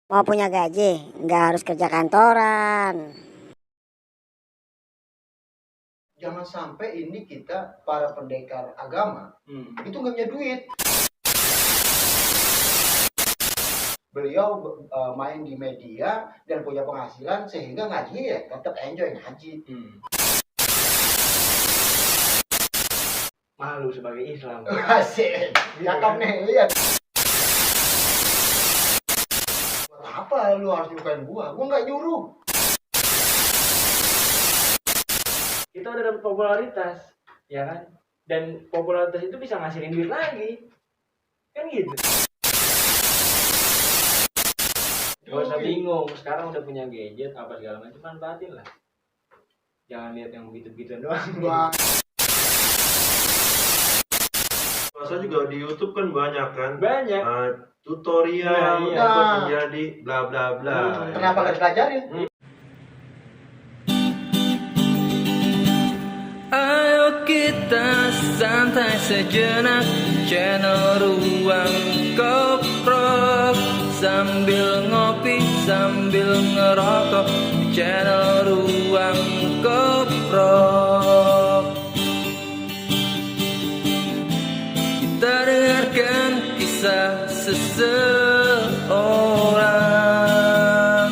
Mau punya gaji, nggak harus kerja kantoran. Jangan sampai ini kita para pendekar agama itu nggak punya duit. Beliau main di media dan punya penghasilan sehingga ngaji ya tetap enjoy ngaji. Malu sebagai Islam. Asik, cakep nih, iya. Buat apa lu harus nyukain gua? Gua nggak nyuruh. Kita udah dapat popularitas, ya kan? Dan popularitas itu bisa ngasilin duit lagi, kan gitu. Gak usah bingung, sekarang udah punya gadget apa segala macam, manfaatin lah. Jangan lihat yang begitu-begituan doang. Wah, Masa juga di YouTube kan banyak kan? Banyak. Tutorial Nah, iya. untuk menjadi bla bla bla. kenapa nggak dipelajarin? Ayo kita santai sejenak, channel Ruang Koprok, sambil ngopi sambil ngerokok, channel Ruang Koprok. Kita dengarkan kisah seseorang,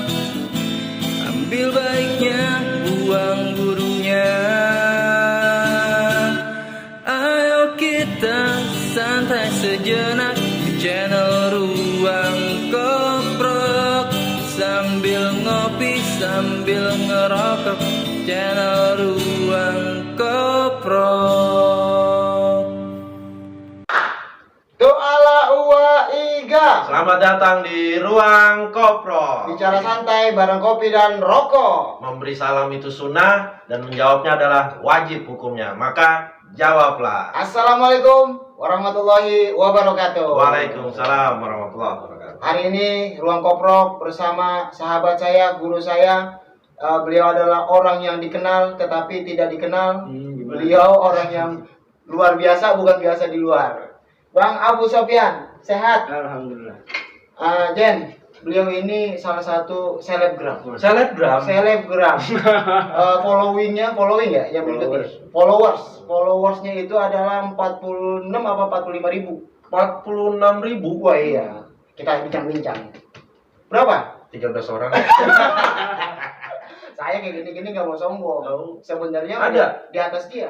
ambil baiknya, buang buruknya. Ayo kita santai sejenak di channel Ruang Koprok, sambil ngopi sambil ngerokok, channel Ruang Koprok. Doala Uwa Iga. Selamat datang di Ruang Kopro. Bicara santai bareng kopi dan rokok. Memberi salam itu sunnah dan menjawabnya adalah wajib hukumnya. Maka jawablah. Assalamualaikum warahmatullahi wabarakatuh. Waalaikumsalam warahmatullahi wabarakatuh. Hari ini Ruang Koprok bersama sahabat saya, guru saya. Beliau adalah orang yang dikenal tetapi tidak dikenal. Beliau orang yang luar biasa, bukan biasa di luar. Bang Abu Sofyan, sehat? Alhamdulillah. Jen, beliau ini salah satu selebgram. Selebgram. Selebgram. Following ya yang mengikuti. Followersnya itu adalah 46 apa 45 ribu. 46.000. Wah iya, kita bincang-bincang. Berapa? 13 orang. Saya kayak gini-gini nggak mau sombong. Oh. Sebenarnya Ada? udah di atas dia.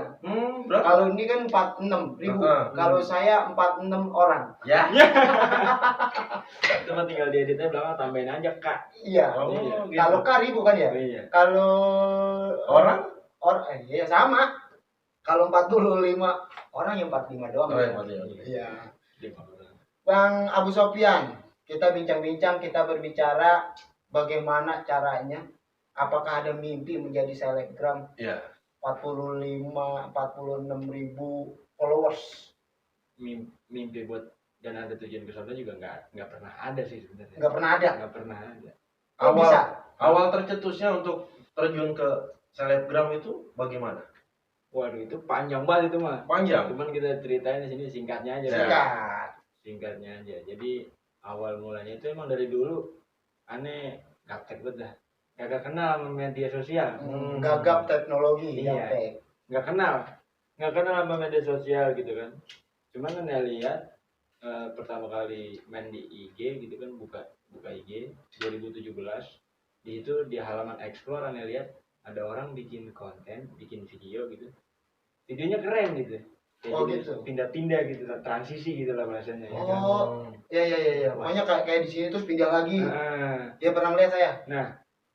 Berapa? Kalau ini kan 46 ribu. Kalau saya 46 orang. Ya. Cuma tinggal dieditnya belakang tambahin aja Kak. Iya. Oh, Iya. gitu. Kalau K ribu kan ya? Iya. Kalau Orang? iya sama. Kalau 45 orang yang 45 doang. Oh, ya. iya. Iya. Bang Abu Sofyan, kita bincang-bincang, kita berbicara bagaimana caranya. Apakah ada mimpi menjadi selebgram? Iya. 46 ribu followers. Mimpi buat dan ada tujuan ke sana juga nggak pernah ada sih sebenarnya. Nggak pernah ada. Nggak pernah ada. Kok bisa? Awal tercetusnya untuk terjun ke selebgram itu bagaimana? Waduh itu panjang banget itu mah. Panjang. Cuman kita ceritain di sini singkatnya aja. Ya. Singkat. Singkatnya aja. Jadi awal mulanya itu emang dari dulu aneh gaptek banget dah. Gak kenal sama media sosial. Gagap teknologi. Iya. gaptek. Nggak kenal sama media sosial gitu kan. Cuman kan ya lihat pertama kali main di IG gitu kan, buka IG 2017. Di situ di halaman explore aneh lihat ada orang bikin konten, bikin video gitu. Videonya keren gitu. Kayak Oh, gitu. gitu. Pindah-pindah gitu, transisi gitu lah bahasanya. ya kan. Oh, iya. Pokoknya kayak di sini terus pindah lagi. Nah, Dia pernah melihat saya.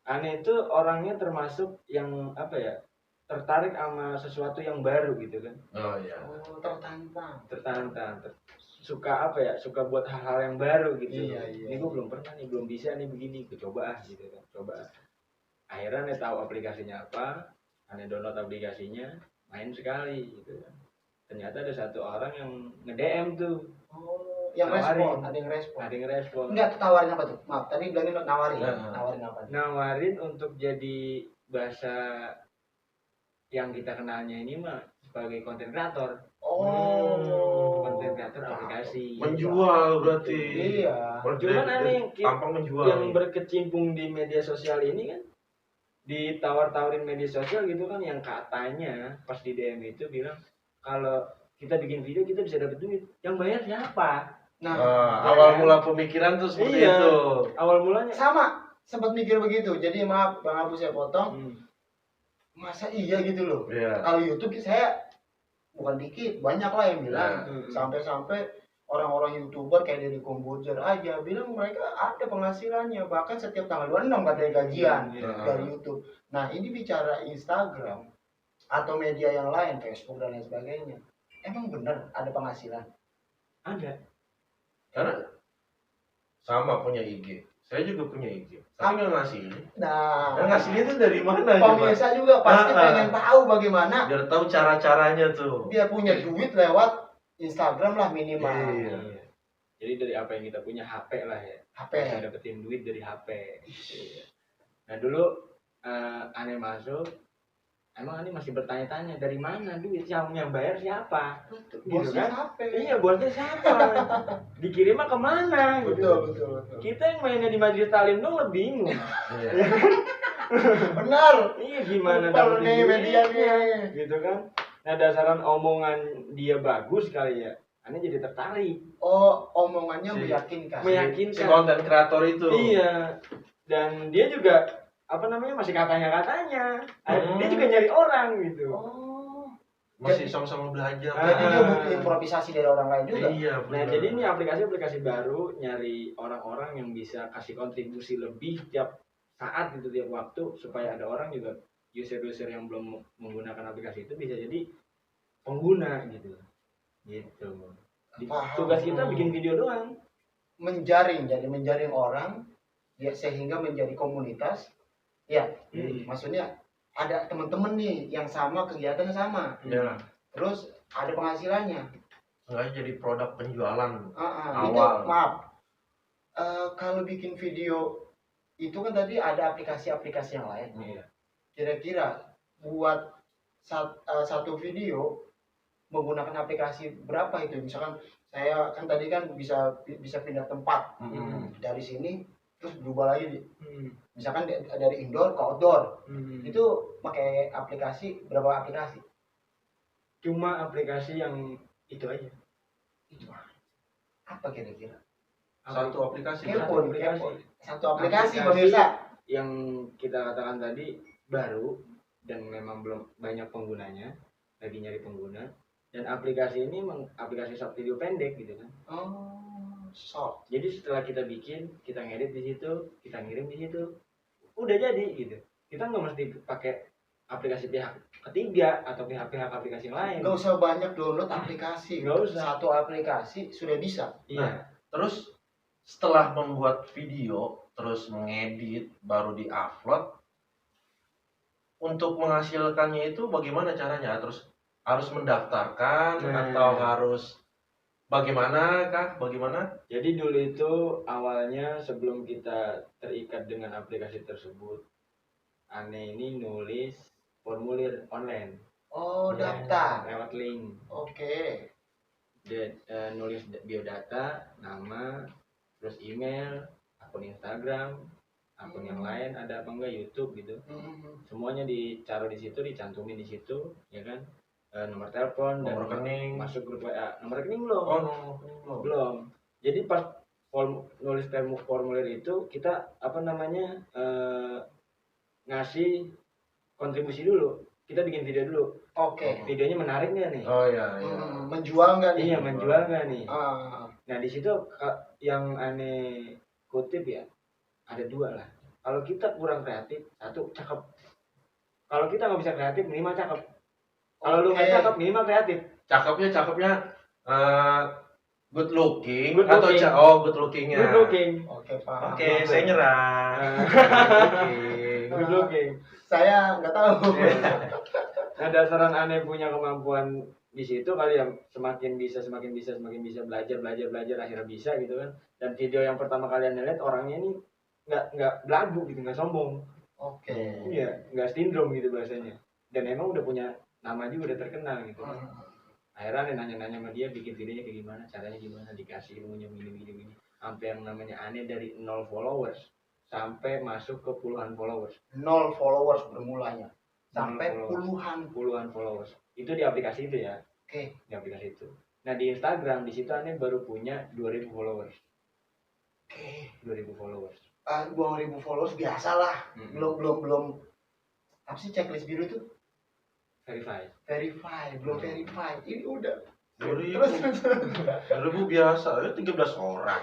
aneh itu orangnya termasuk yang apa ya, tertarik sama sesuatu yang baru gitu kan. Oh iya. Oh, tertantang. Tertantang, suka apa ya, suka buat hal-hal yang baru gitu. Iya. Ini gue belum pernah nih, belum bisa nih begini, gue coba gitu kan, coba. Akhirnya aneh tahu aplikasinya apa, aneh download aplikasinya, main sekali gitu kan. Ternyata ada satu orang yang nge-DM tuh, Oh, yang Nawarin. respon, ada yang respon. ada yang respon. Enggak, tuh tawarin apa tuh? Maaf, tadi bilangin nawarin. Nah. Nawarin apa? Nawarin untuk jadi bahasa yang kita kenalnya ini mah sebagai konten kreator. Oh. Konten kreator aplikasi. Menjual berarti. Iya. Cuman aneh tampang menjual. yang berkecimpung di media sosial ini kan ditawar-tawarin media sosial gitu kan, yang katanya pas di DM itu bilang kalau kita bikin video kita bisa dapat duit. Yang bayar siapa? Nah, awal mula pemikiran tuh seperti Iya. itu. Awal mulanya sama sempat mikir begitu. Jadi maaf Bang Abu saya potong. Masa iya gitu loh. Iya. Kalau YouTube saya bukan dikit, banyak lah yang bilang. Nah. Sampai-sampai orang-orang YouTuber kayak dari Komposer aja bilang mereka ada penghasilannya, bahkan setiap tanggal 26 katanya gajian dari YouTube. Nah, ini bicara Instagram atau media yang lain, Facebook dan lain sebagainya. Emang bener ada penghasilan? ada. Karena sama punya IG. Saya juga punya IG. Tapi nggak ngasih. Nah, Yang ngasih itu dari mana coba? pemirsa juga pasti pengen tahu bagaimana Biar tahu cara-caranya tuh. dia punya duit lewat Instagram lah minimal. Iya. Jadi dari apa yang kita punya, HP lah ya. HP. Bisa dapetin duit dari HP. Iya. Nah dulu aneh masuk, emang aneh masih bertanya-tanya dari mana duit, yang bayar siapa? Bosnya kan? siapa? Iya, bosnya siapa? Dikirimnya kemana? Gitu. Betul. Kita yang mainnya di majelis taklim dong lebih bingung. Iya. Benar. Iya, gimana Super dapetin nih media duitnya, nih. gitu kan? Nah dasaran omongan dia bagus kali ya, aneh jadi tertarik. Oh, omongannya Si- meyakinkan. Meyakinkan. Si konten kreator itu. Iya. Dan dia juga masih katanya. Dia juga nyari orang gitu. Oh. Masih sama-sama belajar. Jadi dia butuh improvisasi dari orang lain juga. Iya, Nah, benar. jadi ini aplikasi-aplikasi baru nyari orang-orang yang bisa kasih kontribusi lebih tiap saat gitu, tiap waktu, supaya ada orang juga, user-user yang belum menggunakan aplikasi itu bisa jadi pengguna gitu. Gitu. Paham. Tugas kita bikin video doang. Jadi menjaring orang ya, sehingga menjadi komunitas. Ya, maksudnya ada teman-teman nih yang sama, kegiatannya sama. Ya. Terus ada penghasilannya. Sengaja jadi produk penjualan. Itu Awal. maaf. Kalau bikin video itu kan tadi ada aplikasi-aplikasi yang lain. Iya. Kira-kira buat satu video menggunakan aplikasi berapa itu? Misalkan saya kan tadi kan bisa pindah tempat dari sini terus berubah lagi. Misalkan dari indoor ke outdoor. Itu pakai aplikasi, berapa aplikasi? Cuma aplikasi yang itu aja. Itu apa kira-kira? Satu aplikasi. Kepo, aplikasi. kepo. Satu aplikasi Aplikasi. pemirsa. Yang kita katakan tadi baru dan memang belum banyak penggunanya, lagi nyari pengguna. Dan aplikasi ini aplikasi short video pendek gitu kan. Oh, short. Jadi setelah kita bikin, kita ngedit di situ, kita ngirim di situ, udah jadi gitu. Kita nggak mesti pakai aplikasi pihak ketiga atau pihak-pihak aplikasi yang lain. Nggak usah banyak download aplikasi. Nggak usah. Satu aplikasi sudah bisa. Iya. Terus setelah membuat video, terus mengedit, baru di-upload, untuk menghasilkannya itu bagaimana caranya? Terus harus mendaftarkan atau harus bagaimana kah? Bagaimana? Jadi dulu itu awalnya sebelum kita terikat dengan aplikasi tersebut, aneh ini nulis formulir online. Oh, Ya, daftar. lewat link. Oke. Nulis biodata, nama, terus email, akun Instagram, akun yang lain ada apa enggak, YouTube gitu. Semuanya ditaruh di situ, dicantumin di situ, ya kan? Nomor telepon dan Nomor rekening. masuk grup WA. Nomor rekening belum. Oh, nomor rekening belum. Belum. Jadi pas nulis formulir itu kita ngasih kontribusi dulu. Kita bikin video dulu. Oke. Videonya menarik nggak nih? Oh iya, iya. Menjual nggak nih? Iya, menjual nggak nih? Nah di situ yang aneh kutip ya, ada dua lah. Kalau kita kurang kreatif, satu cakep. Kalau kita nggak bisa kreatif, minimal cakep. Kalau lu nggak cakep, minimal kreatif. Cakepnya good looking Good atau looking. good lookingnya. Good looking. Oke, paham. Oke, saya nyerah. Good looking. Saya nggak tahu. Nah dasaran aneh punya kemampuan di situ kali ya, semakin bisa belajar akhirnya bisa gitu kan. Dan video yang pertama kali aneh lihat orangnya ini nggak belagu gitu, nggak sombong. Oke. Iya, nggak sindrom gitu bahasanya. Dan emang udah punya nama juga udah terkenal gitu kan. Akhirnya Ane nanya-nanya sama dia bikin videonya kayak gimana, caranya gimana, dikasih ilmunya gini. Sampai yang namanya Ane dari 0 followers sampai masuk ke puluhan followers. 0 followers bermulanya sampai 0 followers. puluhan. Puluhan followers. Itu di aplikasi itu ya. Oke. Di aplikasi itu. Nah, di Instagram di situ Ane baru punya 2000 followers. Oke. 2000 followers. 2000 followers biasa lah. Belum apa sih checklist biru itu? Verify. Belum verify. Ini udah. 2000 biasa, ya 13 orang.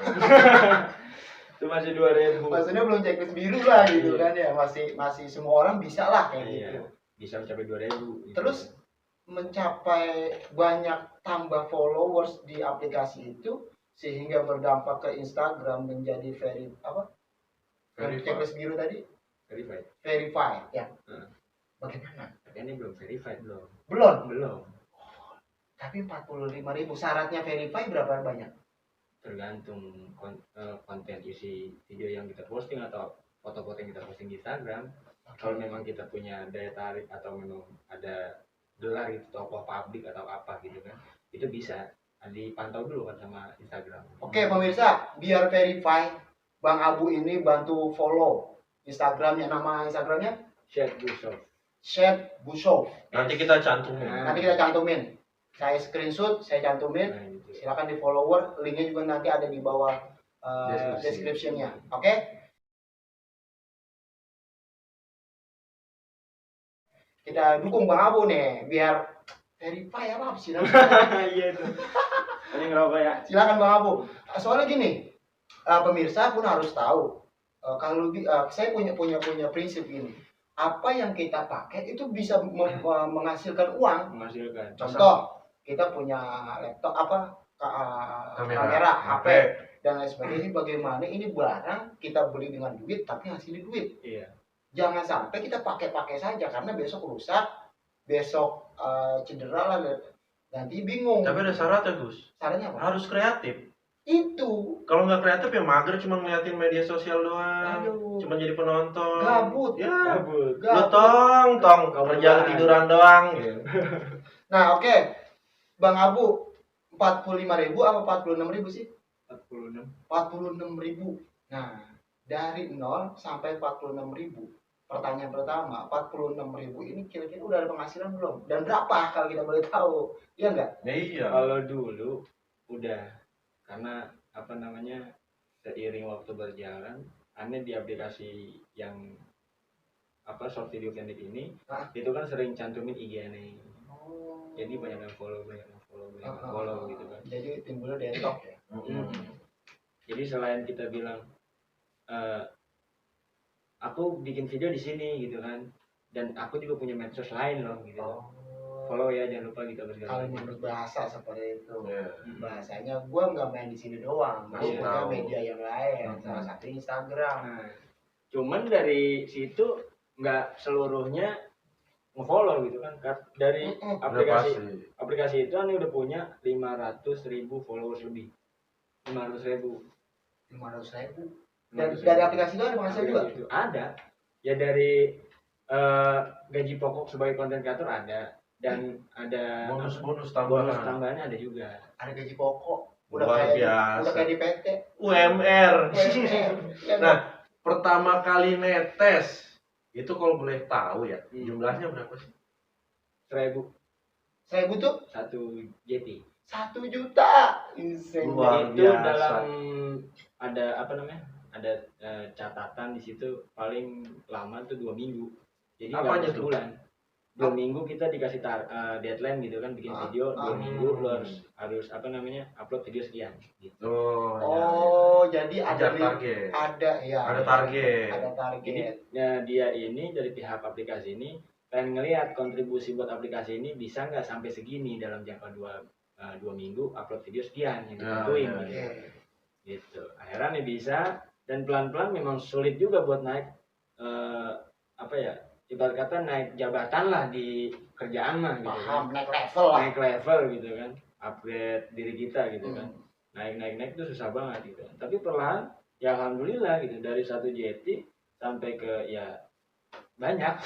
Itu masih 2000. Maksudnya belum checklist biru lah gitu kan ya. Masih semua orang bisa lah kayak gitu. Bisa mencapai 2000 gitu. Terus mencapai banyak tambah followers di aplikasi itu sehingga berdampak ke Instagram menjadi checklist biru tadi verify ya. Bagaimana? Tapi ini belum verified belum. Belum. Tapi 45.000 syaratnya verify berapa banyak? Tergantung konten isi video yang kita posting atau foto-foto yang kita posting di Instagram. Kalau memang kita punya daya tarik atau memang ada gelar itu tokoh publik atau apa gitu kan, itu bisa dipantau dulu kan sama Instagram. Oke pemirsa, biar verify Bang Abu ini bantu follow Instagramnya. Nama Instagramnya Syed Bushov. Nanti kita cantumin. Nanti kita cantumin. Saya screenshot, saya cantumin. Nah, gitu. Silakan di follower. Linknya juga nanti ada di bawah description-nya. Oke? Kita dukung Bang Abu nih biar verify apa sih namanya? Iya itu. Ini ngerokok ya. Silakan Bang Abu. Soalnya gini, pemirsa pun harus tahu. Kalau saya punya prinsip gini. Apa yang kita pakai itu bisa menghasilkan uang. Menghasilkan. Contoh, kita punya laptop kamera, HP dan lain sebagainya. Bagaimana ini barang kita beli dengan duit tapi hasilnya duit. Iya. Jangan sampai kita pakai saja karena besok rusak, besok cedera lah, nanti bingung. Tapi ada syaratnya, Gus. Syaratnya apa? Harus kreatif. Itu Kalau nggak kreatif ya mager, cuma ngeliatin media sosial doang. Aduh. Cuma jadi penonton. Gabut. Ya. Gabut. Lu tong kerja tiduran doang gitu. Nah, oke. Bang Abu 45.000 apa 46.000 sih? 46. 46.000. Nah, dari 0 sampai 46.000. Pertanyaan pertama, 46.000 ini kira-kira udah ada penghasilan belum? Dan berapa kalau kita boleh tahu? Iya enggak? Ya iya. Kalau dulu udah, karena apa namanya, seiring waktu berjalan, Ane di aplikasi yang short video pendek ini, itu kan sering cantumin IG Ane. Jadi banyak yang follow gitu kan. Jadi timbulnya detok ya. Jadi selain kita bilang aku bikin video di sini gitu kan, dan aku juga punya medsos lain loh gitu. Follow ya, jangan lupa gitu Kalau menurut bahasa seperti itu, Yeah. bahasanya gue nggak main di sini doang, gue Masih punya tahu. media yang lain, salah satu Instagram. Nah, cuman dari situ nggak seluruhnya nge-follow gitu kan. Dari aplikasi itu Ane udah punya 500.000 followers lebih. 500.000. 500.000. Dan dari aplikasi itu ada penghasilan juga? Itu ada. Ya dari gaji pokok sebagai konten kreator ada, dan ada Bonus bonus tambahan. tambahannya ada juga. Ada gaji pokok. Luar biasa. Udah kayak di PT. UMR. Ya, Nah, pertama kali netes itu kalau boleh tahu ya, jumlahnya berapa sih? 1.000 tuh 1 JT. 1 juta. Insane. Luar Itu biasa. dalam ada apa namanya? Ada catatan di situ paling lama tuh 2 minggu. Jadi nggak Apanya harus tuh? sebulan. 2 minggu kita dikasih deadline gitu kan, bikin video 2 minggu lu harus apa namanya, upload video sekian gitu. Oh, jadi ada target. Ada target. Ada target. Jadi dia ini dari pihak aplikasi ini pengen ngelihat kontribusi buat aplikasi ini bisa nggak sampai segini dalam jangka 2 minggu upload video sekian yang ditentuin gitu. Gitu. Akhirnya nih bisa, dan pelan-pelan memang sulit juga buat naik ibarat kata naik jabatan lah di kerjaan mah gitu. Paham, kan. naik level lah. Naik level gitu kan, upgrade diri kita gitu kan. Naik itu susah banget gitu. Tapi perlahan ya alhamdulillah gitu, dari 1 JT sampai ke ya banyak.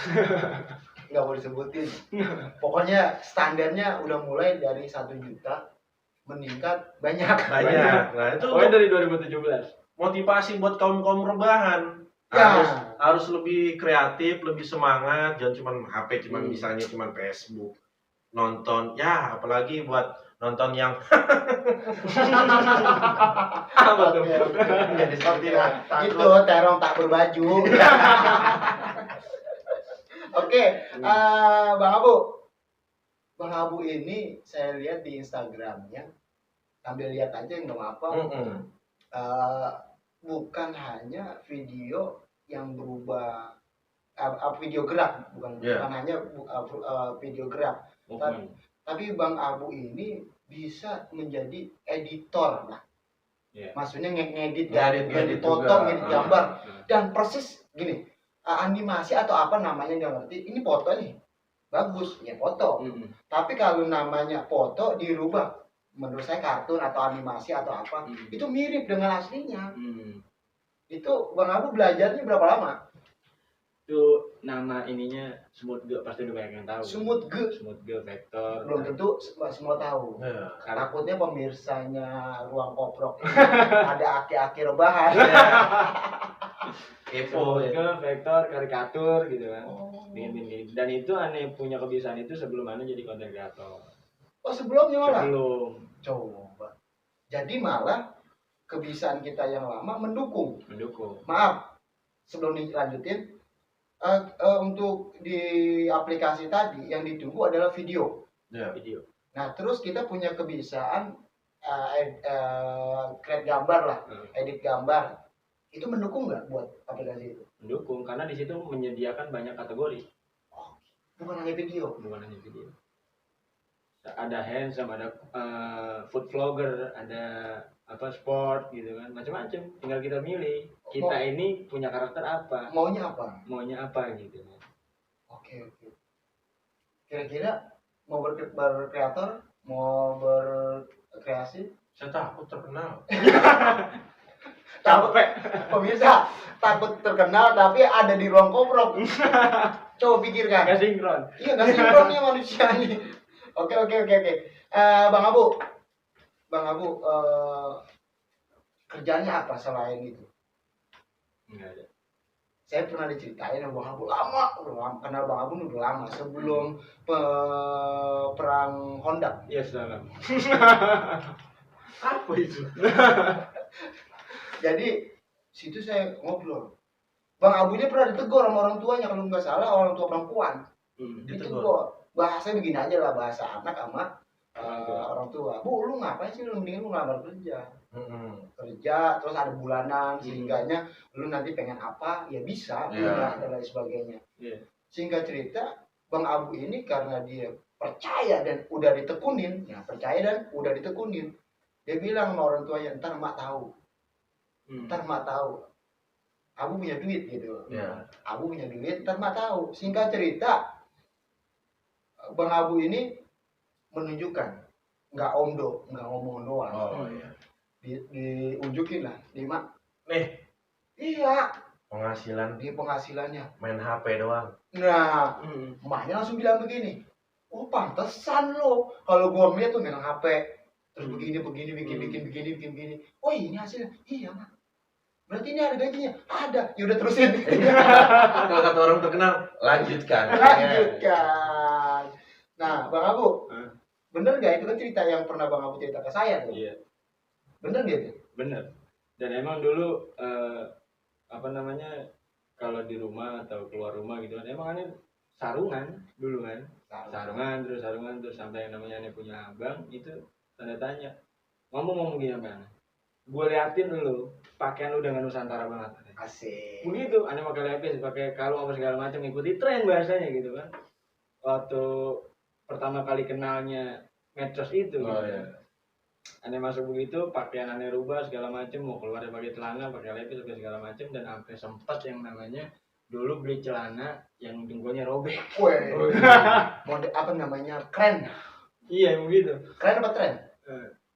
nggak boleh disebutin. Pokoknya standarnya udah mulai dari 1 juta meningkat banyak. Banyak. Nah, itu Pokoknya dari 2017. motivasi buat kaum rebahan. Ya. Harus lebih kreatif, lebih semangat, jangan cuma HP, misalnya cuma Facebook. Nonton, ya apalagi buat nonton yang Apa tuh? jadi seperti Itu terong tak berbaju. Oke, Bang Abu. Bang Abu ini saya lihat di Instagramnya, sambil lihat aja nggak apa-apa. Bukan hanya video yang berubah video gerak, bukan hanya video gerak. Tapi Bang Abu ini bisa menjadi editor lah. Maksudnya ngedit potong, ngedit gambar. Dan persis gini, animasi atau apa namanya nggak ngerti. Ini foto nih, bagus, ya foto. Tapi kalau namanya foto dirubah, menurut saya kartun atau animasi atau apa, itu mirip dengan aslinya. Itu Bang Abu belajarnya berapa lama? Itu nama ininya Smooth Ge, pasti udah banyak yang tahu. Smooth Ge Vector. Belum tentu semua tahu. Takutnya pemirsanya Ruang Koprok ada aki-aki rebahan. kepo Smooth Ge Vector karikatur gitu kan. Dan itu aneh punya kebiasaan itu sebelum aneh jadi konten kreator. Oh, sebelumnya malah? Sebelum. Coba. Jadi malah kebiasaan kita yang lama mendukung. Mendukung. Maaf, sebelum dilanjutin, untuk di aplikasi tadi yang ditunggu adalah video. Video. Nah, terus kita punya kebiasaan create gambar lah, edit gambar. Itu mendukung nggak buat aplikasi itu? Mendukung, karena di situ menyediakan banyak kategori. Bukan hanya video. Bukan hanya video. Ada handsome, ada food vlogger, ada apa sport gitu kan, macam-macam. Tinggal kita milih. Kita ini punya karakter apa? Maunya apa gitu. Oke. Kira-kira mau berkreator, mau berkreasi? Saya takut terkenal. Capek. Pemirsa, takut terkenal tapi ada di Ruang Koprok. Coba pikirkan. Gak sinkron. Iya, gak sinkron nih manusia nih. Oke. Bang Abu, kerjanya apa selain itu? Enggak ada. Saya pernah diceritain sama Bang Abu lama, kenal Bang Abu udah lama sebelum perang Honda. Iya, sudah. Apa itu? Jadi situ saya ngobrol. Bang Abunya pernah ditegur sama orang tuanya, kalau nggak salah orang tua perempuan. Ditegur. Bahasanya begini aja lah, bahasa anak sama orang tua. Bu, lu ngapain sih, lu mendingan lu ngelamar kerja. Kerja terus ada bulanan, sehingganya lu nanti pengen apa ya bisa, dan lain sebagainya. Singkat cerita, Bang Abu ini karena dia percaya dan udah ditekunin, dia bilang sama orang tuanya, ntar mak tahu. Abu punya duit gitu. Abu punya duit, ntar mak tahu. Singkat cerita, Bang Abu ini menunjukkan, nggak omdo, nggak ngomong doang. Diunjukin lah, mak. Nih. Iya. Penghasilannya main HP doang. Nah, emaknya langsung bilang begini, oh pantesan lo kalau gua ngeliat tuh main HP terus begini, bikin. Oh ini hasilnya, iya mak. Berarti ini ada gajinya, ada. Ya udah terusin. Kalau kata orang terkenal, lanjutkan. Nah, Bang Abu, bener nggak itu kan cerita yang pernah Bang Abu cerita ke saya tuh? Iya. Bener gitu? Bener. Dan emang dulu kalau di rumah atau keluar rumah gitu kan, emang aneh sarungan dulu kan. Sarungan terus sampai yang namanya aneh punya abang itu tanda tanya. Ngomong gini apa? Gue liatin dulu, pakaian lu dengan Nusantara banget. Asik. Begitu, aneh pakai lepis, pakai kalung apa segala macam, ikuti tren bahasanya gitu kan. Waktu pertama kali kenalnya medsos itu. Aneh masuk begitu, pakaian aneh rubah segala macam, mau keluar pakai celana, pakai lepis segala macam, dan sampai sempat yang namanya dulu beli celana yang dengkulnya robek. Mode apa namanya? Keren. Iya, begitu. Keren apa tren?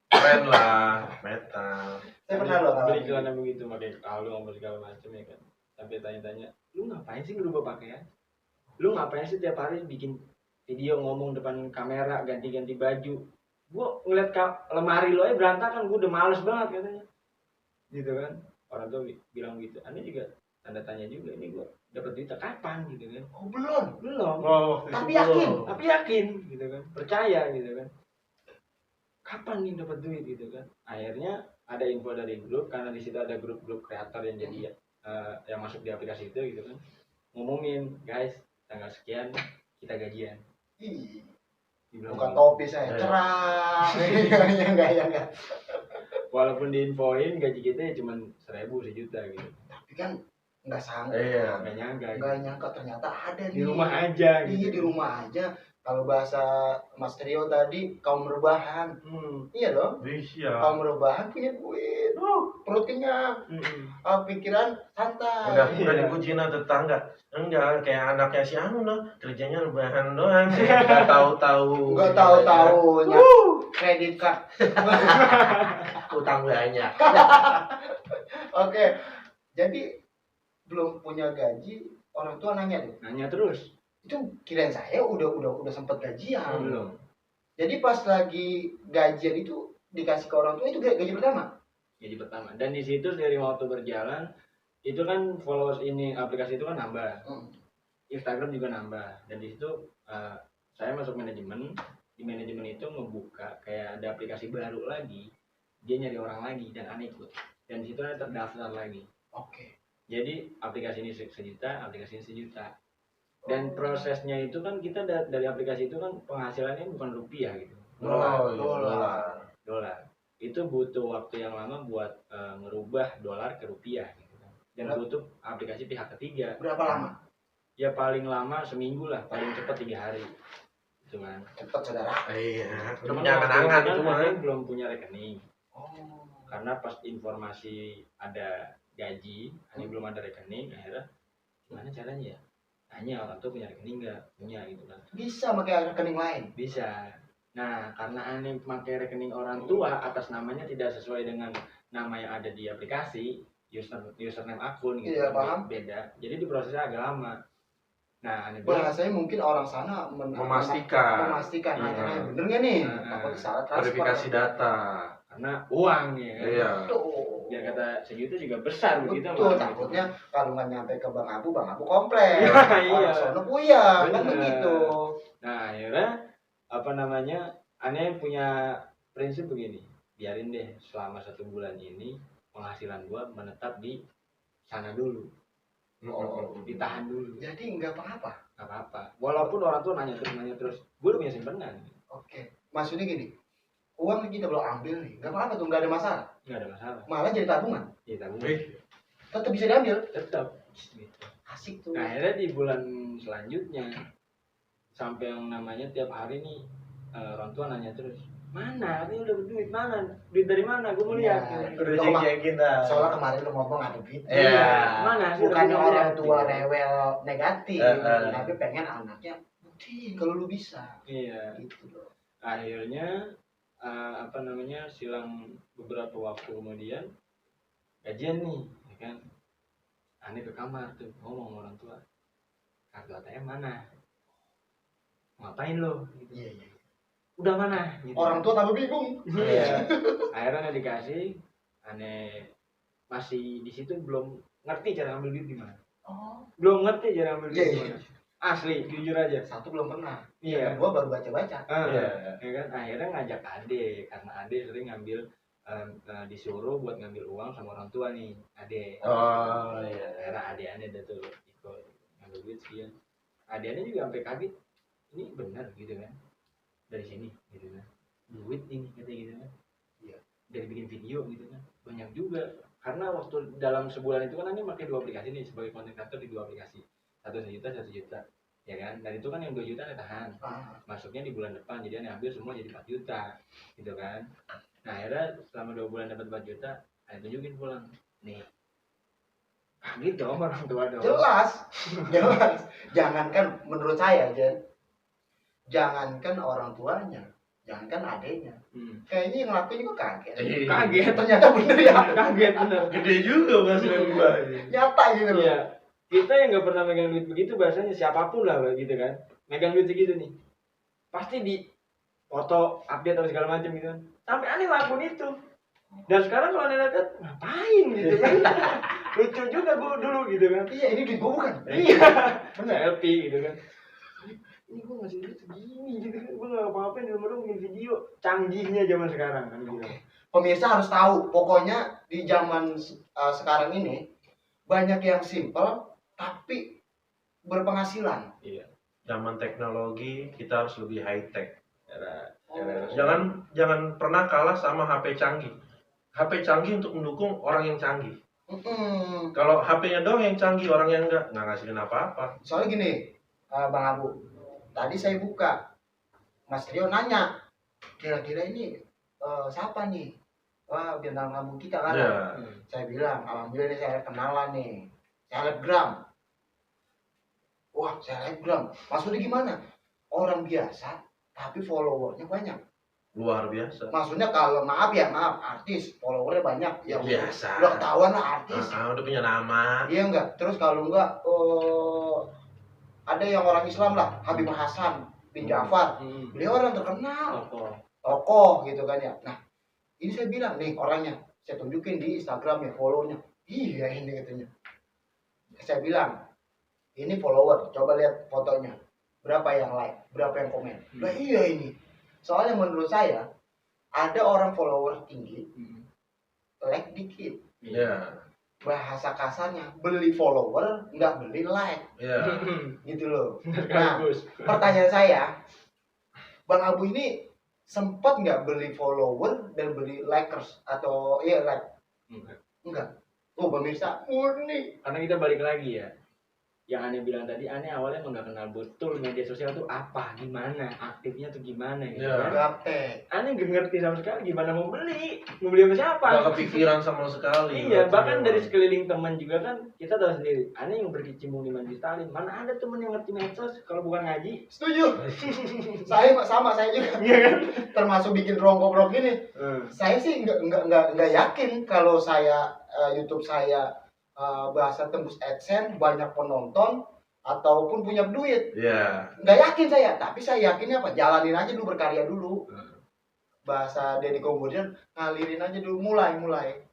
Keren lah, metal. Saya pernah loh beli celana begitu, pakai kalung apa segala macam ya kan. Sampai tanya-tanya, lu ngapain sih ngerubah pakaian? lu ngapain sih tiap hari bikin video ngomong depan kamera ganti-ganti baju. Gue ngeliat lemari lo aja berantakan, gue udah males banget katanya gitu kan. Orang tuh bilang gitu. Aneh juga tanda tanya juga, ini gue dapat duit kapan gitu kan. Oh, belum. Oh, Tapi yakin. Tapi yakin gitu kan, percaya gitu kan, kapan nih dapat duit gitu kan. Akhirnya ada info dari grup, karena di situ ada grup-grup kreator yang jadi yang masuk di aplikasi itu gitu kan, ngumumin guys tanggal sekian kita gajian. Ih, Dibilang bukan gitu. topi saya, cerah. Enggak. Walaupun diinfoin gaji kita ya cuma 1.000 sejuta gitu, Tapi kan nggak sangka. Iya. nggak nyangka gitu. Nggak nyangka ternyata ada Di nih. rumah aja gitu. Iya, di rumah aja. Kalau bahasa Mas Trio tadi, kaum rebahan. Iya dong. Iya. Kaum rebahan punya duit. Perut kenyang. Pikiran santai. Udah Iya. dipujiin sama tetangga. Enggak, kayak anaknya si Anu loh, kerjanya rebahan doang. Enggak tahu-tahu. Nggak tahu-tahunya. Kredit card. Utang banyak. Oke. Jadi belum punya gaji, orang tua nanya deh. Nanya terus. Itu kirain saya udah sempet gajian. Belum. Jadi pas lagi gajian itu dikasih ke orang tua itu gaji pertama. Gaji pertama. Dan di situ dari waktu berjalan itu kan followers ini aplikasi itu kan nambah. Instagram juga nambah. Dan di situ saya masuk manajemen. Di manajemen itu ngebuka kayak ada aplikasi baru lagi. Dia nyari orang lagi dan aneh ikut. Dan di situ ada terdaftar lagi. Oke. Jadi aplikasi ini sejuta, aplikasi ini sejuta. Dan prosesnya itu kan kita dari aplikasi itu kan penghasilannya bukan rupiah gitu. Dolar. Itu butuh waktu yang lama buat ngerubah dolar ke rupiah gitu kan. Dan butuh aplikasi pihak ketiga. Berapa lama? Ya paling lama seminggu lah, paling cepat 3 hari. Gitu kan. Cepet saudara. Iya. Udah Cuman punya waktu angan-angan itu itu kan mah. Aneh belum punya rekening. Oh. Karena pas informasi ada gaji, Aneh belum ada rekening, akhirnya gimana caranya ya? Tanya orang tuh punya rekening nggak? Punya gitu kan. Bisa pakai rekening lain. Bisa. Nah, karena Aneh pakai rekening orang tua atas namanya tidak sesuai dengan nama yang ada di aplikasi, username akun gitu. Iya, paham. Beda. Jadi diprosesnya agak lama. Nah, Aneh Bahasanya mungkin orang sana Memastikan. memastikan Iya. akhirnya bener nggak nih? Nah, Apa salah transfer? Verifikasi data. karena uang nih kan. Iya. Tuh. Biar kata segitu juga besar begitu. Betul, mah. takutnya kalau nggak nyampe ke Bang Abu komplain. Iya. Orang sono puyang, kan Bener. begitu. Nah, akhirnya apa namanya? Aneh punya prinsip begini. Biarin deh selama 1 bulan ini penghasilan gua menetap di sana dulu. Ditahan dulu. Jadi nggak apa-apa. Gak apa-apa. Walaupun orang tuh nanya terus. Gue udah punya simpenan. Oke. Maksudnya gini, uang kita belum ambil nih, nggak apa-apa tuh, nggak ada masalah. Nggak ada masalah. Malah jadi tabungan, Ya tabungan. tetap bisa diambil. Tetap. Gitu. Asik tuh. Nah, akhirnya di bulan selanjutnya sampai yang namanya tiap hari nih orang tua nanya terus, mana? Ini udah berduit, mana? Duit dari mana? Gue mau lihat. Nah, Gitu. Udah cek-cekin dah. Soalnya kemarin lu ngomong ada duit. Iya. Mana sih? Bukannya Udah orang lihat, tua gitu. rewel negatif, tapi pengen anaknya bukti kalau lu bisa. Iya. Gitu loh. Akhirnya apa namanya silang beberapa waktu kemudian gajian nih, ya kan? Aneh ke kamar tuh ngomong sama orang tua, kartu ATM mana? Ngapain lo? Gitu. Iya, iya. Udah mana? Gitu. Orang tua tambah bingung. Iya. Akhirnya Aneh dikasih, Aneh masih di situ belum ngerti cara ngambil duit gimana. Oh, Belum ngerti cara ngambil duit Iya, iya. gimana. Asli, jujur aja. satu belum pernah. Iya. Gua baru baca-baca. Ya kan akhirnya ngajak Ade karena Ade sering ngambil disuruh buat ngambil uang sama orang tua nih Ade. Oh iya. Akhirnya Ade ada tuh ikut ngambil duit sekian. Ade juga sampai kaget, ini benar gitu kan, dari sini gitu kan, duit ini katanya gitu kan. Iya. Dari bikin video gitu kan banyak juga, karena waktu dalam sebulan itu kan Ade pakai 2 aplikasi nih sebagai konten kreator di 2 aplikasi, 1 juta ya kan. Dan itu kan yang 2 juta Aneh tahan, masuknya di bulan depan, jadi Aneh ambil semua jadi 4 juta gitu kan. Nah akhirnya selama 2 bulan dapat 4 juta Aneh tunjukin pulang nih, kaget dong orang tua dong. Jelas. Jangankan menurut saya, Jen. Jangankan orang tuanya, jangankan adenya. Kayaknya yang ngelakuin juga kaget. Kaget Ternyata bener ya. kaget bener. Gede juga penghasilan gua. Nyata gitu loh. Iya. kita yang nggak pernah megang duit begitu bahasanya siapapun lah gitu kan, megang duit segitu nih pasti di foto update atau segala macam gitu kan, sampai aneh lakuin itu. Dan sekarang kalau aneh lihat ngapain gitu kan, lucu juga gue dulu gitu kan. Iya, ini duit gua bukan. Iya, Bener. selfie gitu kan. Ini gue ngasih duit segini gitu kan, gue nggak apa-apa di rumah bikin video, canggihnya zaman sekarang kan gitu. Pemirsa harus tahu, pokoknya di zaman sekarang ini banyak yang simple tapi berpenghasilan. Iya. Zaman teknologi kita harus lebih high tech. Era Jangan pernah kalah sama HP canggih. HP canggih untuk mendukung orang yang canggih. Mm-mm. Kalau HP-nya doang yang canggih, orang yang nggak ngasihin apa-apa. Soalnya gini, Bang Abu, tadi saya buka, Mas Rio nanya, kira-kira ini siapa nih? Wah, bintang tamu kita kan. Ya. Saya bilang, alhamdulillah ini saya kenalan nih, selebgram. Wah, selebgram. Maksudnya gimana? Orang biasa, tapi followernya banyak. Luar biasa. Maksudnya kalau maaf, artis, followernya banyak. Ya Biasa. udah ketahuan lah artis. Udah punya nama. Iya enggak? Terus kalau enggak, ada yang orang Islam lah, Habib Hasan bin Ja'far. Beliau orang terkenal, tokoh gitu kan ya. Nah, ini saya bilang nih orangnya, saya tunjukin di Instagram ya follow-nya. Iya ini katanya. Saya bilang, ini follower, coba lihat fotonya. Berapa yang like, berapa yang komen. Nah iya ini. Soalnya menurut saya, ada orang follower tinggi, like dikit. Ya. Bahasa kasarnya, beli follower, nggak beli like. Ya. Gitu loh. Nah, pertanyaan saya, Bang Abu ini sempat nggak beli follower dan beli likers atau iya like? Enggak. Oh pemirsa murni. Karena kita balik lagi ya, yang aneh bilang tadi, aneh awalnya emang nggak kenal betul media sosial tuh apa, gimana, aktifnya tuh gimana gitu Ya. kan. Gaptek. Aneh nggak ngerti sama sekali gimana mau beli sama siapa. Gak kepikiran sama sekali. Iya, Berarti bahkan memang. dari sekeliling teman juga kan kita tahu sendiri. Aneh yang berkecimpung di Majlis Taklim, mana ada temen yang ngerti medsos kalau bukan ngaji. Setuju. Saya saya juga. Iya kan? Termasuk bikin rongkok gini. Saya sih nggak yakin kalau saya YouTube saya bahasa tembus AdSense, banyak penonton ataupun punya duit. Iya. Nggak yakin saya, tapi saya yakinnya apa? Jalanin aja dulu, berkarya dulu. Bahasa Deddy Kobusier, ngalirin aja dulu, mulai.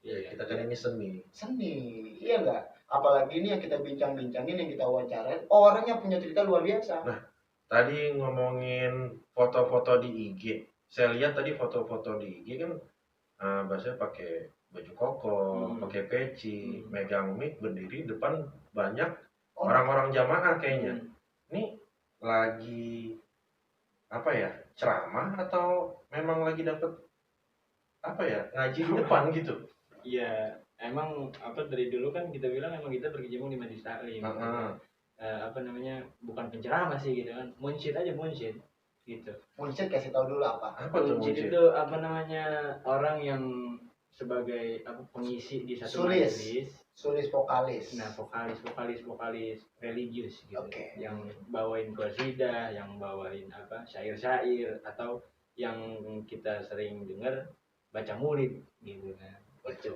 Iya, kita kan ini seni. Seni, iya nggak? Apalagi ini yang kita bincang-bincangin, yang kita wawancarain, orang yang punya cerita luar biasa. Nah, tadi ngomongin foto-foto di IG. Saya lihat tadi foto-foto di IG kan bahasanya pakai baju koko, pakai peci, megang mic, berdiri depan banyak orang-orang jamaah kayaknya. Ini lagi apa ya? Ceramah atau memang lagi dapet apa ya? Ngaji di depan gitu. Iya, emang apa dari dulu kan kita bilang emang kita berkecimpung di Majlis Taklim. Apa namanya, bukan penceramah sih gitu kan, munsyid aja munsyid gitu. Munsyid kasih tahu dulu apa? Apa tuh Munsyid munsyid? itu apa namanya, orang yang sebagai apa pengisi di satu Sulis. majelis. Sulis vokalis. Nah, vokalis religius gitu. Oke. Yang bawain qasidah, yang bawain apa syair-syair, atau yang kita sering dengar baca maulid gitu kan.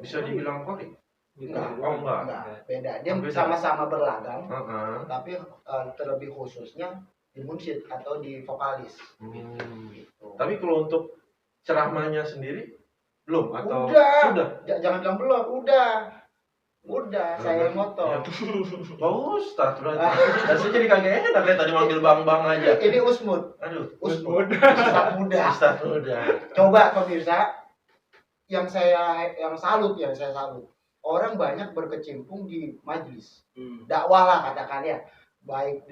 Bisa dibilang kori? Gitu. Enggak. Beda. Dia Beda. sama-sama berlagam, Heeh. tapi terlebih khususnya di munsyid atau di vokalis. Gitu. Tapi kalau untuk ceramahnya sendiri belum atau Udah. Jangan bilang belum, udah saya yang motor. Bagus, tak berarti. Dan saya jadi kagak enak lihat tadi manggil bang aja. Ini Usmud. Aduh, Ustaz muda. Ustaz udah. Coba pemirsa, yang saya salut. Orang banyak berkecimpung di majlis. Dakwah lah katakan ya. Baik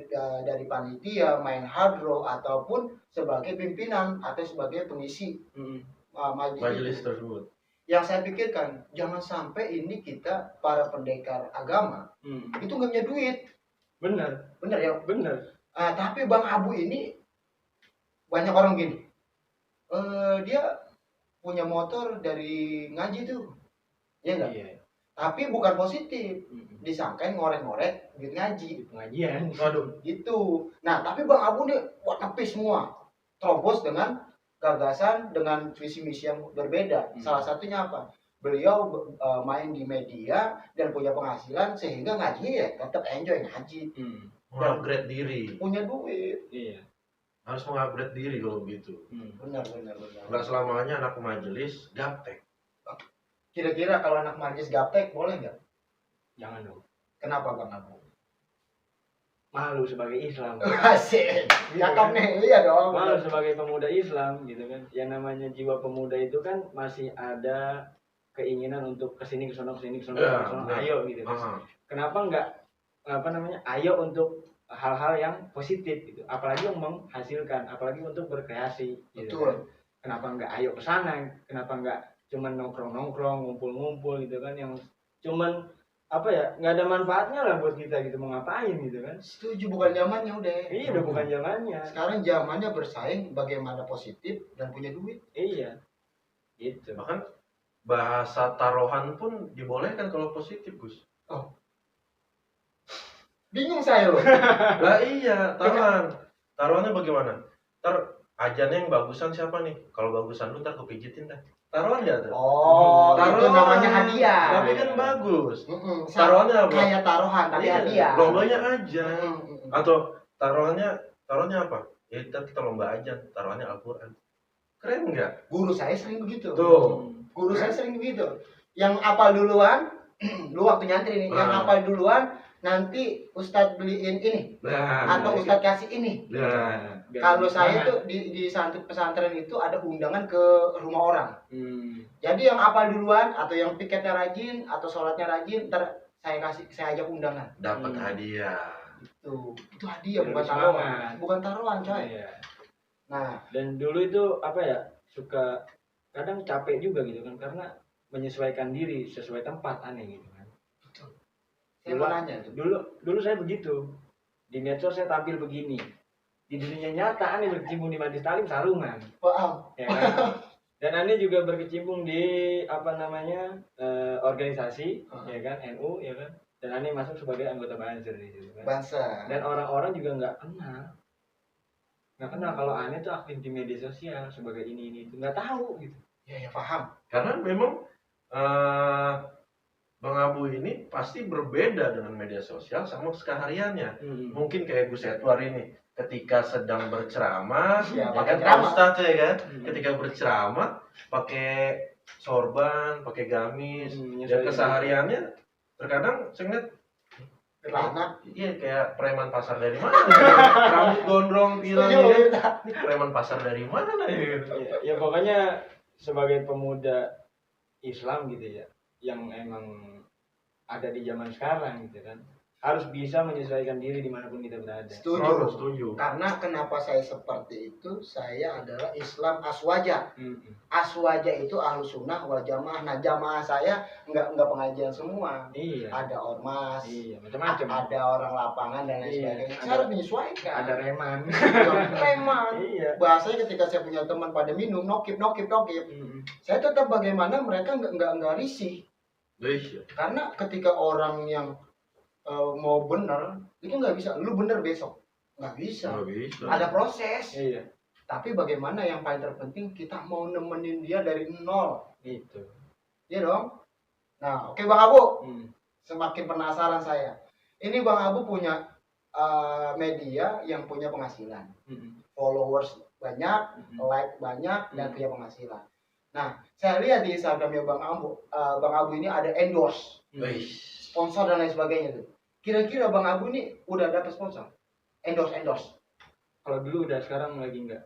dari panitia, main hadroh, ataupun sebagai pimpinan atau sebagai pengisi Majelis itu. tersebut. Yang saya pikirkan, jangan sampai ini kita para pendekar agama itu nggak punya duit. Bener ya. bener. Tapi Bang Abu ini banyak orang gini, dia punya motor dari ngaji tuh, ya enggak? Iya. Tapi bukan positif, disangkain ngorek-ngorek duit ngaji, Di pengajian. Waduh, gitu. Nah tapi Bang Abu nih wah tepis semua, terobos dengan gagasan, dengan visi misi yang berbeda. Salah satunya apa? beliau main di media dan punya penghasilan sehingga ngaji ya tetap enjoy ngaji. Mengupgrade diri. Punya duit. Iya. Harus mengupgrade diri kalau begitu. Benar. Nggak selamanya anak majelis gaptek. Kira-kira kalau anak majelis gaptek boleh nggak? Jangan dong. Kenapa Bang Abu? Malu sebagai Islam. Asik. Cakep nih, iya dong. Malu sebagai pemuda Islam gitu kan. Yang namanya jiwa pemuda itu kan masih ada keinginan untuk kesini kesono Ya, ayo gitu kan. Kenapa enggak ayo untuk hal-hal yang positif gitu, apalagi yang menghasilkan, apalagi untuk berkreasi gitu. Betul. Kan. Kenapa enggak ayo ke sana, kenapa enggak cuman nongkrong-nongkrong, ngumpul-ngumpul gitu kan, yang cuman nggak ada manfaatnya lah buat kita gitu, mau ngapain gitu kan. Setuju, bukan zamannya udah. Iya, udah bukan zamannya. Sekarang zamannya bersaing bagaimana positif dan punya duit. Iya, gitu. Bahkan bahasa taruhan pun dibolehkan kalau positif, Gus. Bingung saya loh. Lah iya, taruhan. Taruhannya bagaimana? Ntar ajannya yang bagusan siapa nih? Kalau bagusan lu ntar kepijitin dah. Taruhan nggak tuh? Oh, itu Taruhan. namanya hadiah. Tapi kan bagus. Mm-mm. Taruhannya apa? Kayak taruhan tapi Iya, hadiah. lombanya aja. Mm-mm. Atau taruhannya apa? Ya kita lomba aja. Taruhannya Al-Quran. Keren nggak? Guru saya sering begitu. Tuh. Guru saya sering begitu. Yang apal duluan, lu waktu nyantri nih, yang Nah. apal duluan nanti Ustadz beliin ini atau Ustadz kasih ini. Nah. Kalau saya tuh di pesantren itu ada undangan ke rumah orang. Jadi yang apal duluan atau yang piketnya rajin atau sholatnya rajin, ntar saya ajak undangan. Dapat hadiah. Itu hadiah, Biar bukan lebih taruhan. semangat. Bukan taruhan, coy. Iya. Nah, Dan dulu itu suka kadang capek juga gitu kan, karena menyesuaikan diri sesuai tempat, aneh gitu kan. saya mau nanya tuh. Dulu saya begitu. Di medsos saya tampil begini. Di dunia nyata aneh berkecimpung di Majlis Talim sarungan. Paham. Ya kan? Dan aneh juga berkecimpung di organisasi, ya kan, NU, ya kan. Dan aneh masuk sebagai anggota Banser di situ kan. Bangsa. Dan orang-orang juga nggak kenal kalau aneh tuh aktif di media sosial sebagai ini itu, nggak tahu gitu. Ya, paham. Karena memang Bang Abu ini pasti berbeda dengan media sosial sama kesehariannya. Mungkin kayak Gus Edward ini ketika sedang berceramah, Ya, ya pakai kan ceramah. Pak Ustadz ya kan, ketika berceramah pakai sorban, pakai gamis, dan kesehariannya terkadang saya ngeliat Celana. iya kayak preman pasar dari mana? Rambut gondrong bilang Setuju, ya. Pak. Ini preman pasar dari mana ya? Ya pokoknya sebagai pemuda Islam gitu ya, yang emang ada di zaman sekarang gitu kan, harus bisa menyesuaikan diri dimanapun kita berada. Setuju. Karena kenapa saya seperti itu? Saya adalah Islam aswaja. Aswaja itu ahlus sunnah wal jamaah. Nah, jamaah saya nggak pengajian semua. Iya. Ada ormas, Iya, macam-macam. ada orang lapangan dan lain Iya, sebagainya. Saya ada- harus menyesuaikan. Ada reman. Preman. Iya. Bahasanya ketika saya punya teman pada minum nokip. Saya tetap bagaimana mereka nggak risih. Karena ketika orang yang mau bener itu nggak bisa, lu bener besok nggak bisa. Ada proses. Iya. Tapi bagaimana yang paling terpenting kita mau nemenin dia dari nol, Itu. ya dong. Nah, oke Bang Abu, semakin penasaran saya. Ini Bang Abu punya media yang punya penghasilan, followers banyak, like banyak, dan punya penghasilan. Nah, saya lihat di Instagramnya Bang Abu ini ada endorse, sponsor dan lain sebagainya tuh. Kira-kira Bang Abu ini udah dapet sponsor? Endorse. Kalau dulu udah, sekarang lagi enggak.